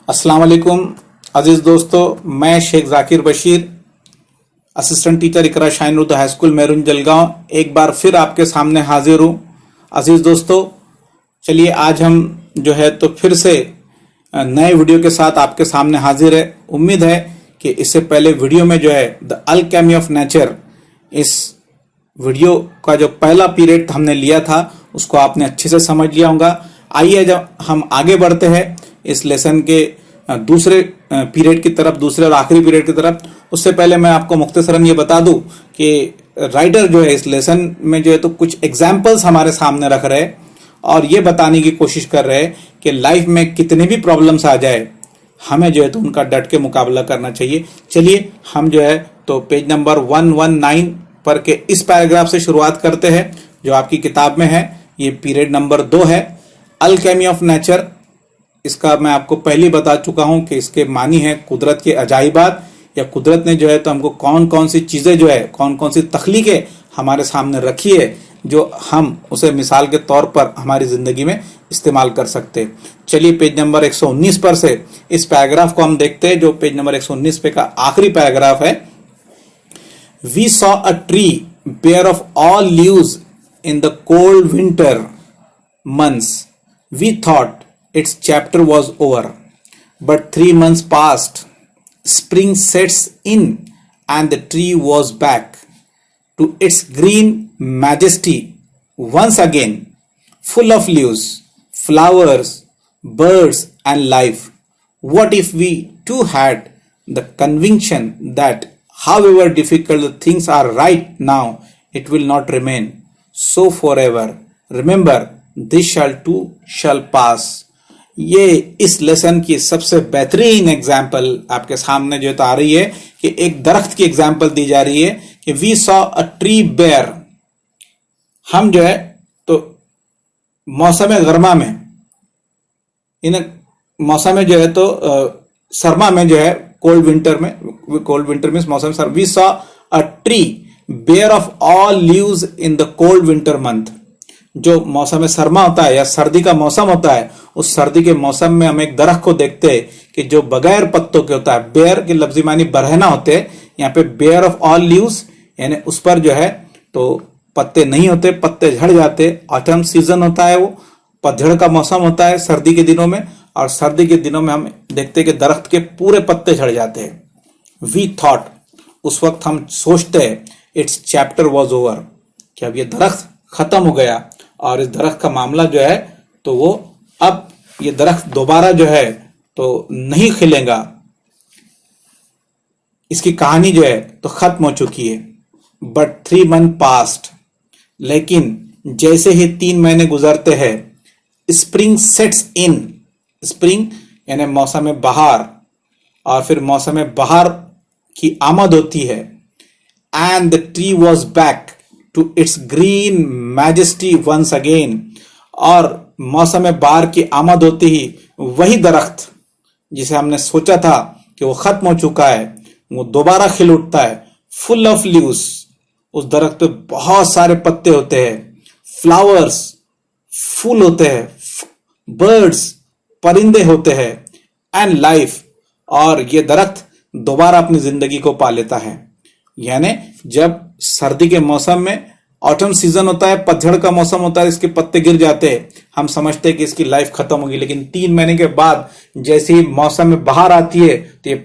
अस्सलाम वालेकुम अजीज दोस्तों, मैं Sheikh Zakir Bashir, assistant teacher Iqra Shine Urdu high school Mehrun Jalgaon एक बार फिर आपके सामने हाजिर हूँ। अजीज दोस्तों, चलिए आज हम जो है तो फिर से नए वीडियो के साथ आपके सामने हाजिर है। उम्मीद है कि इससे पहले वीडियो में जो है द अल्केमी ऑफ नेचर, इस वीडियो का जो पहला पीरियड हमने लिया था उसको आपने अच्छे से समझ लिया होगा। आइए जब हम आगे बढ़ते हैं इस लेसन के दूसरे पीरियड की तरफ, दूसरे और आखिरी पीरियड की तरफ। उससे पहले मैं आपको मुख्तसरन ये बता दूं कि राइटर जो है इस लेसन में जो है तो कुछ एग्जाम्पल्स हमारे सामने रख रहे हैं और ये बताने की कोशिश कर रहे हैं कि लाइफ में कितने भी प्रॉब्लम्स आ जाए हमें जो है तो उनका डट के मुकाबला करना चाहिए। चलिए हम जो है तो पेज नंबर 119 पर के इस पैराग्राफ से शुरुआत करते हैं जो आपकी किताब में है। ये पीरियड नंबर 2 है, अल्केमी ऑफ नेचर। इसका मैं आपको पहले बता चुका हूं कि इसके मानी है कुदरत के अजाइबात, या कुदरत ने जो है तो हमको कौन कौन सी चीजें जो है, कौन कौन सी तख्लीकें हमारे सामने रखी है जो हम उसे मिसाल के तौर पर हमारी जिंदगी में इस्तेमाल कर सकते हैं। चलिए पेज नंबर 119 पर से इस पैराग्राफ को हम देखते हैं जो पेज नंबर 119 पे का आखिरी पैराग्राफ है। We saw a tree bare of all leaves in the cold winter months. We thought its chapter was over, but 3 months passed. Spring sets in and the tree was back to its green majesty once again, full of leaves, flowers, birds and life. What if we too had the conviction that however difficult the things are right now, it will not remain so forever. Remember, this shall too shall pass. ये इस lesson की सबसे बेहतरीन example आपके सामने जो तो आ रही है कि एक दरख्त की एग्जाम्पल दी जा रही है कि we saw a tree bare. हम जो है तो मौसम गर्मा में, इन मौसम में जो है तो सरमा में जो है कोल्ड विंटर में मौसम सर, we saw a tree bare of all leaves in the cold winter month. जो मौसम सरमा होता है या सर्दी का मौसम होता है, उस सर्दी के मौसम में हम एक दरख्त को देखते हैं कि जो बगैर पत्तों के होता है। बेयर के लफ्जी मानी बरहना होते हैं, यहाँ पे बेयर ऑफ ऑल लीव्स यानी उस पर जो है तो पत्ते नहीं होते, पत्ते झड़ जाते। ऑटम सीजन होता है, वो पतझड़ का मौसम होता है सर्दी के दिनों में, और सर्दी के दिनों में हम देखते हैं कि दरख्त के पूरे पत्ते झड़ जाते हैं। वी थॉट, उस वक्त हम सोचते हैं, इट्स चैप्टर वॉज ओवर, कि अब ये दरख्त खत्म हो गया और इस दरख्त का मामला जो है तो वो अब ये दरख्त दोबारा जो है तो नहीं खिलेगा, इसकी कहानी जो है तो खत्म हो चुकी है। बट 3 months पास्ट, लेकिन जैसे ही 3 महीने गुजरते हैं, स्प्रिंग सेट्स इन। स्प्रिंग यानी मौसम बहार, और फिर मौसम बहार की आमद होती है। And the tree was back to its green majesty once again, और मौसम बहार की आमद होती ही वही दरख्त जिसे हमने सोचा था कि वो खत्म हो चुका है, वो दोबारा खिल उठता है। फुल ऑफ लीव्स, उस दरख्त पे बहुत सारे पत्ते होते हैं। फ्लावर्स, फूल होते हैं। बर्ड्स, परिंदे होते हैं। एंड लाइफ, और ये दरख्त दोबारा अपनी जिंदगी को पा लेता है। यानी जब सर्दी के मौसम में ऑटम सीजन होता है, पतझड़ का मौसम होता है, इसके पत्ते गिर जाते हैं, हम समझते हैं कि इसकी लाइफ खत्म होगी। लेकिन 3 महीने के बाद जैसे ही मौसम में बाहर आती है तो ये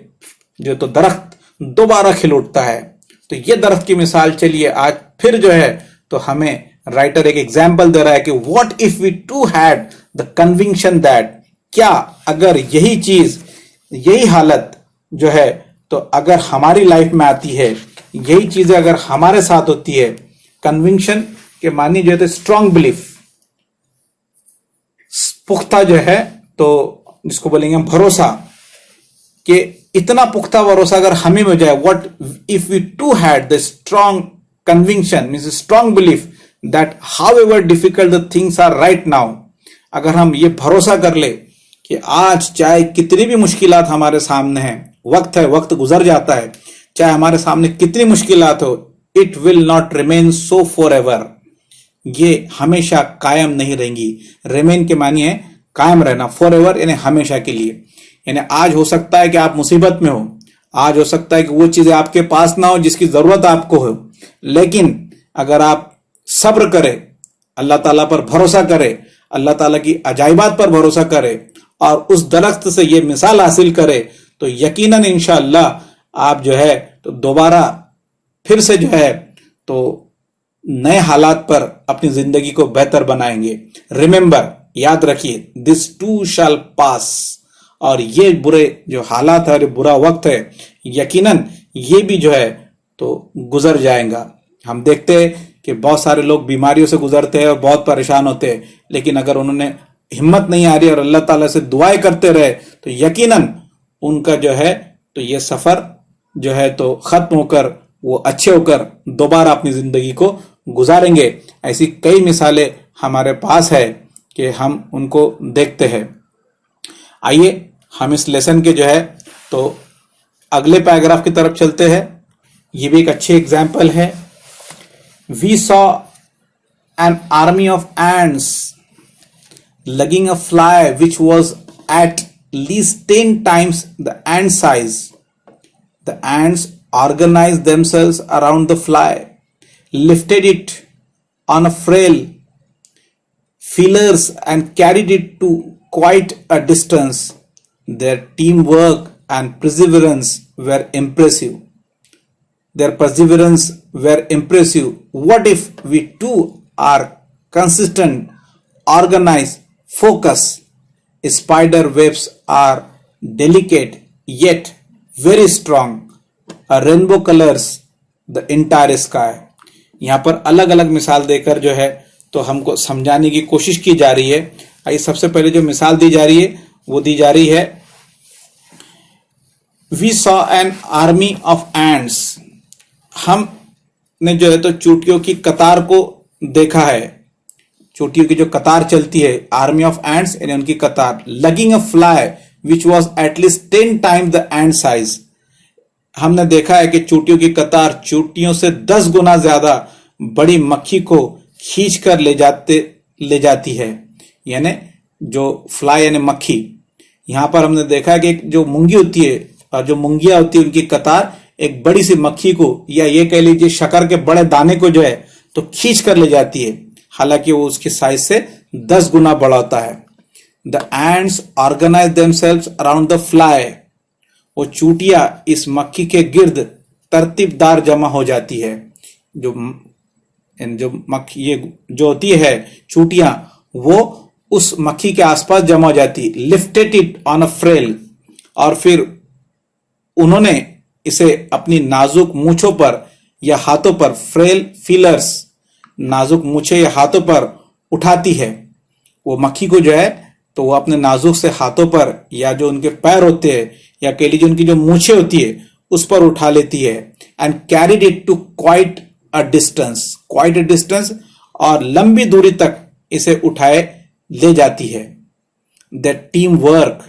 जो तो दरख्त दोबारा खिल उठता है। तो ये दरख्त की मिसाल चलिए आज फिर जो है तो हमें राइटर एक एग्जाम्पल दे रहा है कि what if we too had the conviction that, क्या अगर यही चीज, यही हालत जो है तो अगर हमारी लाइफ में आती है, यही चीजें अगर हमारे साथ होती है। कन्विक्शन के मानी जो है तो स्ट्रॉन्ग बिलीफ, पुख्ता जो है तो जिसको बोलेंगे भरोसा, कि इतना पुख्ता भरोसा अगर हमें हो जाए। What if we too had the strong conviction means strong belief that however difficult the things are right now, अगर हम ये भरोसा कर ले कि आज चाहे कितनी भी मुश्किलात हमारे सामने है, वक्त है, वक्त गुजर जाता है, चाहे हमारे सामने कितनी मुश्किलात हो, it will not remain so for ever, ये हमेशा कायम नहीं रहेंगी। रिमेन के मानी है कायम रहना, फॉर एवर यानी हमेशा के लिए। यानी आज हो सकता है कि आप मुसीबत में हो, आज हो सकता है कि वो चीजें आपके पास ना हो जिसकी जरूरत आपको हो, लेकिन अगर आप सब्र करें, अल्लाह ताला पर भरोसा करें, अल्लाह ताला की अजाइबात पर भरोसा करें और उस दरख्त से ये मिसाल हासिल करें, तो यकीनन इंशाअल्लाह आप जो है तो दोबारा फिर से जो है तो नए हालात पर अपनी जिंदगी को बेहतर बनाएंगे। रिमेंबर, याद रखिए, दिस टू शैल पास। और ये बुरे जो हालात है, बुरा वक्त है, यकीनन ये भी जो है तो गुजर जाएगा। हम देखते हैं कि बहुत सारे लोग बीमारियों से गुजरते हैं और बहुत परेशान होते हैं, लेकिन अगर उन्होंने हिम्मत नहीं आ रही और अल्लाह ताला से दुआएं करते रहे तो यकीनन उनका जो है तो ये सफर जो है तो खत्म होकर वो अच्छे होकर दोबारा अपनी जिंदगी को गुजारेंगे। ऐसी कई मिसालें हमारे पास है कि हम उनको देखते हैं। आइए हम इस लेसन के जो है तो अगले पैराग्राफ की तरफ चलते हैं। ये भी एक अच्छी एग्जाम्पल है। We saw an army of ants lugging a fly which was at least 10 times the ant size. The ants organized themselves around the fly, lifted it on a frail feelers and carried it to quite a distance. Their teamwork and perseverance were impressive. What if we too are consistent, organized, focus? Spider webs are delicate yet very strong. A rainbow colors the entire sky. यहाँ पर अलग अलग मिसाल देकर जो है तो हमको समझाने की कोशिश की जा रही है। आइए सबसे पहले जो मिसाल दी जा रही है वो दी जा रही है, We saw an army of ants. हमने जो है तो चींटियों की कतार को देखा है। चींटियों की जो कतार चलती है, आर्मी ऑफ एंड्स यानी उनकी कतार, logging a fly which was at least 10 times the end size. हमने देखा है कि चींटियों की कतार चींटियों से 10 गुना ज्यादा बड़ी मक्खी को खींच कर ले जाती है। यानी जो फ्लाई यानी मक्खी, यहां पर हमने देखा है कि जो मूंगी होती है और जो मूंगियां होती है उनकी कतार एक बड़ी सी मक्खी को या ये कह लीजिए शक्कर के बड़े दाने को जो है तो खींच कर ले जाती है, हालांकि वो उसकी साइज से 10 गुना बड़ा होता है। The ants organise themselves around the fly. वो चूटियां इस मक्खी के गिर्द तरतीबदार जमा हो जाती है। जो मक्खी ये जो होती है चूटियां, वो उस मक्खी के आसपास जमा हो जाती है। Lifted it on a frail, और फिर उन्होंने इसे अपनी नाजुक मूंछों पर या हाथों पर, फ्रेल फीलर्स, नाजुक मूछे या हाथों पर उठाती है। वो मक्खी को जो है तो वो अपने नाजुक से हाथों पर या जो उनके पैर होते हैं या कह लीजिए उनकी जो मूछे होती है उस पर उठा लेती है। And carried it to quite a distance, और लंबी दूरी तक इसे उठाए ले जाती है। द टीम वर्क,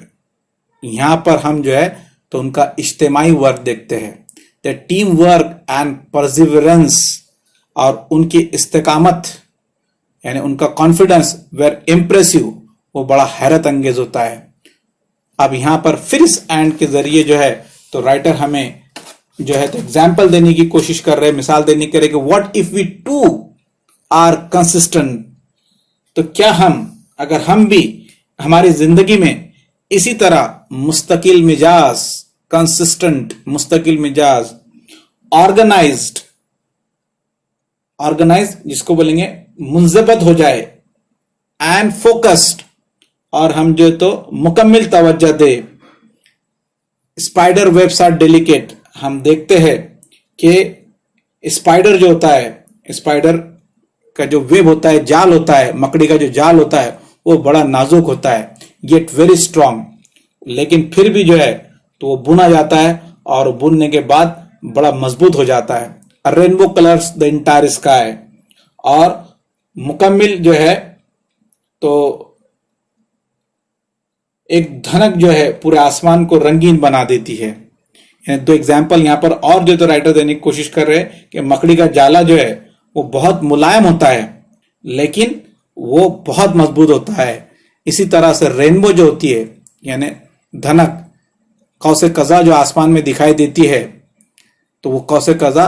यहां पर हम जो है तो उनका इज्तिमाई वर्क देखते हैं। The team work and perseverance, और उनकी इस्तेकामत यानी उनका कॉन्फिडेंस वेर इम्प्रेसिव, वो बड़ा हैरत अंगेज होता है। अब यहां पर फिर इस एंड के जरिए जो है तो राइटर हमें जो है तो एग्जाम्पल देने की कोशिश कर रहे हैं, मिसाल देने की कि what if we too are consistent. तो क्या अगर हम भी हमारी जिंदगी में इसी तरह मुस्तकिल मिजाज, कंसिस्टेंट, मुस्तकिल मिजाज, ऑर्गेनाइज जिसको बोलेंगे मुंजबत हो जाए, एंड फोकस्ड, और हम जो तो मुकम्मिल तवज्जो दे। स्पाइडर वेब्स आर डेलिकेट, हम देखते हैं कि स्पाइडर जो होता है, स्पाइडर का जो वेब होता है, जाल होता है, मकड़ी का जो जाल होता है वो बड़ा नाजुक होता है, येट वेरी स्ट्रांग, लेकिन फिर भी जो है तो वो बुना जाता है और बुनने के बाद बड़ा मजबूत हो जाता है। Rainbow colours the entire sky, और मुकम्मिल जो है तो एक धनक जो है पूरे आसमान को रंगीन बना देती है। दो एग्जाम्पल यहां पर और जो तो राइटर देने की कोशिश कर रहे हैं कि मकड़ी का जाला जो है वो बहुत मुलायम होता है लेकिन वो बहुत मजबूत होता है। इसी तरह से रेनबो जो होती है यानी धनक कौसे कज़ा जो आसमान में दिखाई देती है, तो वो कौसे कज़ा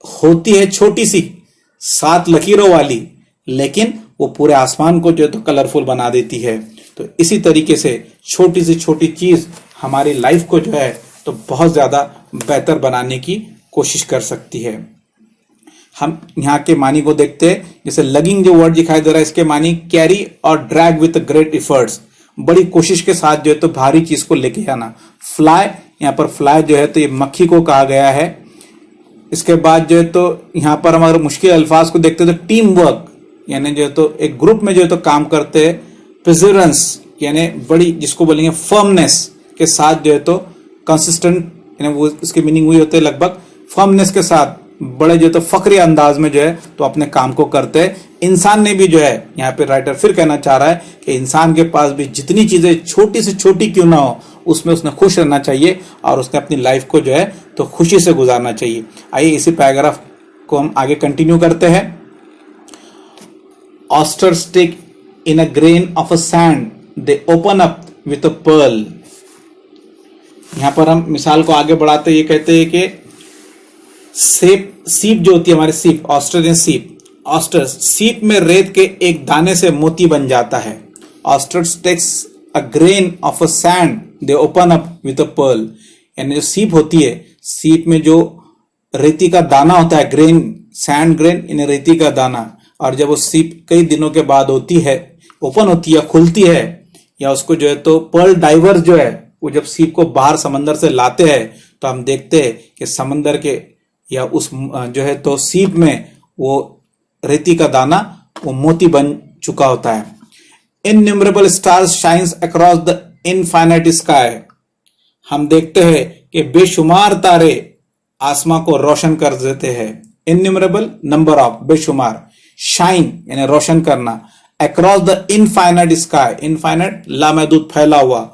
होती है छोटी सी 7 लकीरों वाली, लेकिन वो पूरे आसमान को जो है तो कलरफुल बना देती है। तो इसी तरीके से छोटी सी छोटी चीज हमारी लाइफ को जो है तो बहुत ज्यादा बेहतर बनाने की कोशिश कर सकती है। हम यहाँ के मानी को देखते हैं। जैसे लगिंग जो वर्ड दिखाई दे रहा है, इसके मानी कैरी और ड्रैग विथ ग्रेट इफर्ट्स, बड़ी कोशिश के साथ जो है तो भारी चीज को लेके आना। फ्लाई, यहाँ पर फ्लाई जो है तो ये मक्खी को कहा गया है। इसके बाद जो है तो यहाँ पर हम अगर मुश्किल अल्फाज को देखते हैं तो टीम वर्क, यानी जो है तो एक ग्रुप में जो है तो काम करते हैं। प्रिजरेंस यानी बड़ी जिसको बोलेंगे फर्मनेस के साथ जो है तो कंसिस्टेंट, यानी वो इसकी मीनिंग हुई होते है लगभग फर्मनेस के साथ बड़े जो है तो फक्री अंदाज में जो है तो अपने काम को करते हैं। इंसान ने भी जो है, यहाँ पे राइटर फिर कहना चाह रहा है कि इंसान के पास भी जितनी चीजें छोटी से छोटी क्यों ना हो, उसमें उसने खुश रहना चाहिए और उसने अपनी लाइफ को जो है तो खुशी से गुजारना चाहिए। आइए इसी पैराग्राफ को हम आगे कंटिन्यू करते हैं। Oyster stick in a grain of a sand, they open up with a pearl. यहां पर हम मिसाल को आगे बढ़ाते ये कहते हैं कि सीप जो होती है हमारी सीप, ऑस्ट्रेलियन सीप, ऑस्टर सीप में रेत के एक दाने से मोती बन जाता है। Oyster takes a grain of a sand, they open up with a pearl. यानी जो सीप होती है, सीप में जो रेती का दाना होता है, ग्रेन, सैंड ग्रेन इन रेती का दाना, और जब वो सीप कई दिनों के बाद होती है, ओपन होती है, खुलती है, या उसको जो है तो पर्ल डाइवर्स जो है वो जब सीप को बाहर समंदर से लाते हैं तो हम देखते हैं कि समंदर के या उस जो है तो सीप में वो रेती का दाना वो मोती बन चुका होता है। Innumerable stars shines across the infinite sky. हम देखते हैं कि बेशुमार तारे आसमां को रोशन कर देते हैं। इनन्यूमरेबल नंबर ऑफ, बेशुमार, शाइन यानी रोशन करना, across the infinite sky, infinite लामहदूद फैला हुआ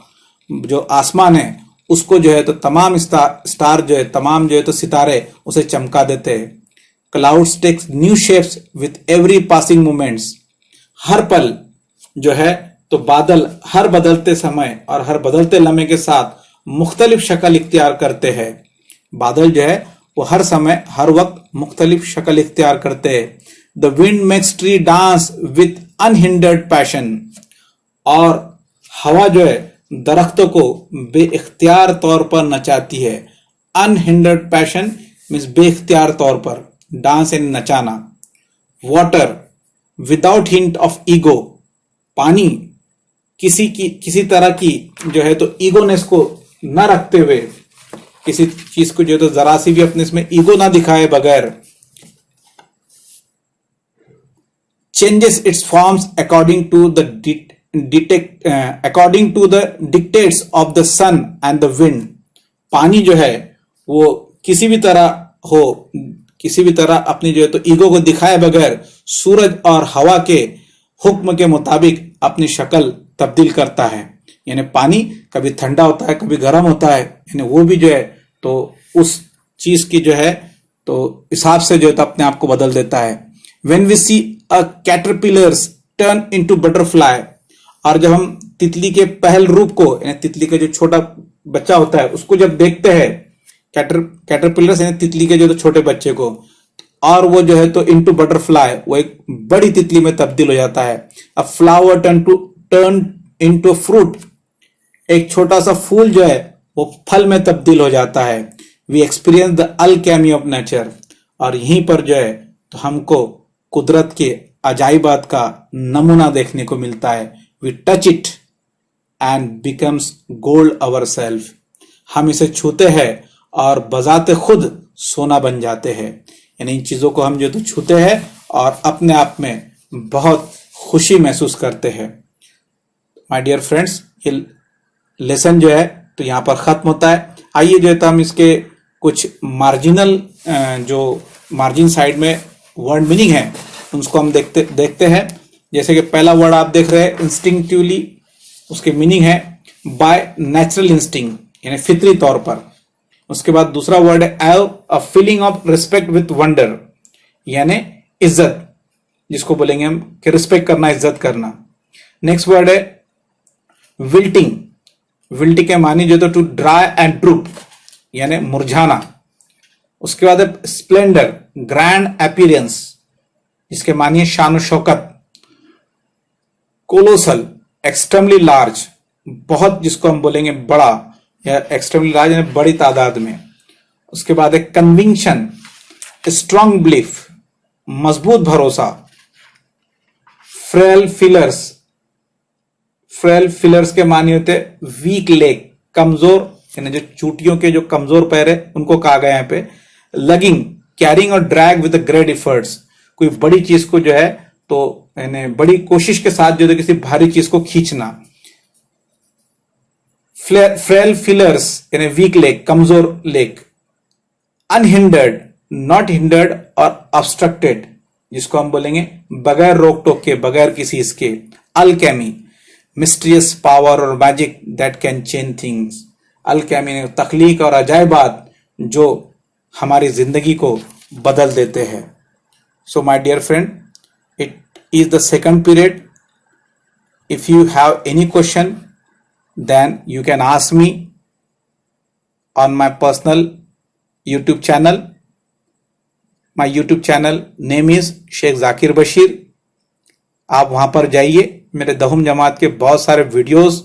जो आसमान है उसको जो है तो तमाम स्टार जो है, तमाम जो है तो सितारे उसे चमका देते हैं। Clouds takes new shapes with every passing moments. हर पल जो है तो बादल हर बदलते समय और हर बदलते लम्हे के साथ मुख्तलिफ शक्ल इख्तियार करते हैं। बादल जो है वो हर समय हर वक्त मुख्तलिफ शक्ल इख्तियार करते हैं। The wind makes tree dance with unhindered passion. और हवा जो है दरख्तों को बेइख्तियार तौर पर नचाती है। अनहिंडर्ड पैशन मीन्स बेइख्तियार तौर पर, डांस यानी नचाना। Water without hint of ego. पानी किसी तरह की जो है तो ईगोनेस को न रखते हुए, किसी चीज को जो है तो जरा सी भी अपने इसमें ईगो ना दिखाए बगैर, changes its forms according to the dictates of the sun and the wind. पानी जो है वो किसी भी तरह अपनी जो है तो ईगो को दिखाए बगैर सूरज और हवा के हुक्म के मुताबिक अपनी शक्ल तब्दील करता है। यानी पानी कभी ठंडा होता है, कभी गर्म होता है, यानी वो भी जो है तो उस चीज की जो है तो हिसाब से जो है तो अपने आप को बदल देता है। When we see a caterpillars turn into butterfly, और जब हम तितली के पहल रूप को, यानी तितली का जो छोटा बच्चा होता है उसको जब देखते हैं, कैटरपिलर्स यानी तितली के जो तो छोटे बच्चे को, और वो जो है तो इनटू बटरफ्लाई, वो एक बड़ी तितली में तब्दील हो जाता है। अ फ्लावर टर्न इनटू फ्रूट, एक छोटा सा फूल जो है वो फल में तब्दील हो जाता है। We experience the alchemy of nature, और यहीं पर जो है तो हमको कुदरत के अजाइबात का नमूना देखने को मिलता है। We touch it and becomes gold our self. हम इसे छूते हैं और बजाते खुद सोना बन जाते हैं। यानी इन चीजों को हम जो तो छूते हैं और अपने आप में बहुत खुशी महसूस करते हैं। माय डियर फ्रेंड्स, ये लेसन जो है तो यहाँ पर खत्म होता है। आइए जो है तो हम इसके कुछ मार्जिनल जो मार्जिन साइड में वर्ड मीनिंग है उसको हम देखते हैं। जैसे कि पहला वर्ड आप देख रहे हैं इंस्टिंक्टिवली, उसके मीनिंग है बाय नेचुरल इंस्टिंक्ट, यानी फितरी तौर पर। उसके बाद दूसरा वर्ड है have a feeling of respect with wonder, यानी इज्जत, जिसको बोलेंगे हम कि रिस्पेक्ट करना, इज्जत करना। नेक्स्ट वर्ड है विल्टिंग, विल्टी के मानी जो तो टू ड्राई एंड ड्रूप यानी मुरझाना। उसके बाद है स्प्लेंडर, ग्रैंड अपीयरेंस, जिसके मानिए शान शौकत। कोलोसल, एक्सट्रीमली लार्ज, बहुत, जिसको हम बोलेंगे बड़ा या एक्सट्रीमली लार्ज यानी बड़ी तादाद में। उसके बाद है कन्विक्शन, स्ट्रांग बिलीफ, मजबूत भरोसा। फ्रेल फिलर्स, फ्रेल फिलर्स के मानी होते वीक लेग, कमजोर, यानी जो चूटियों के जो कमजोर पैर है उनको कहा गया यहाँ पे। लगिंग, कैरिंग और ड्रैग विद ग्रेट एफर्ट्स, कोई बड़ी चीज को जो है तो यानी बड़ी कोशिश के साथ जो है किसी भारी चीज को खींचना। फ्रेल फिलर्स यानी वीक लेग, कमजोर लेग। अनहिंडर्ड, नॉट हिंडर्ड और ऑब्स्ट्रक्टेड, जिसको हम बोलेंगे बगैर रोक टोक के, बगैर किसी इसके। अल्केमी, मिस्टीरियस पावर और magic that can change things. Alchemy, तख्लीक और अजायबात जो हमारी जिंदगी को बदल देते हैं। So my dear friend, it is the second period. If you have any question, then you can ask me on my personal YouTube channel. My YouTube channel name is Sheikh Zakir Bashir. आप वहां पर जाइए, मेरे दहुम जमात के बहुत सारे वीडियोस,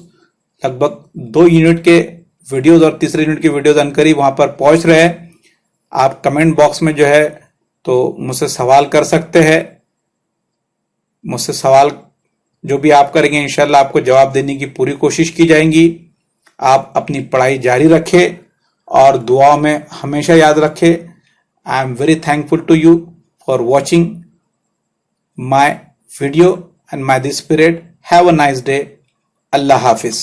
लगभग 2 यूनिट के वीडियोस और तीसरे यूनिट के वीडियोस अनकरीब वहां पर पहुंच रहे हैं. आप कमेंट बॉक्स में जो है तो मुझसे सवाल कर सकते हैं. मुझसे सवाल जो भी आप करेंगे इंशाल्लाह आपको जवाब देने की पूरी कोशिश की जाएगी. आप अपनी पढ़ाई जारी रखें और दुआ में हमेशा याद रखें. I am very thankful to you for watching my video and my this period. Have a nice day. अल्लाह हाफिज.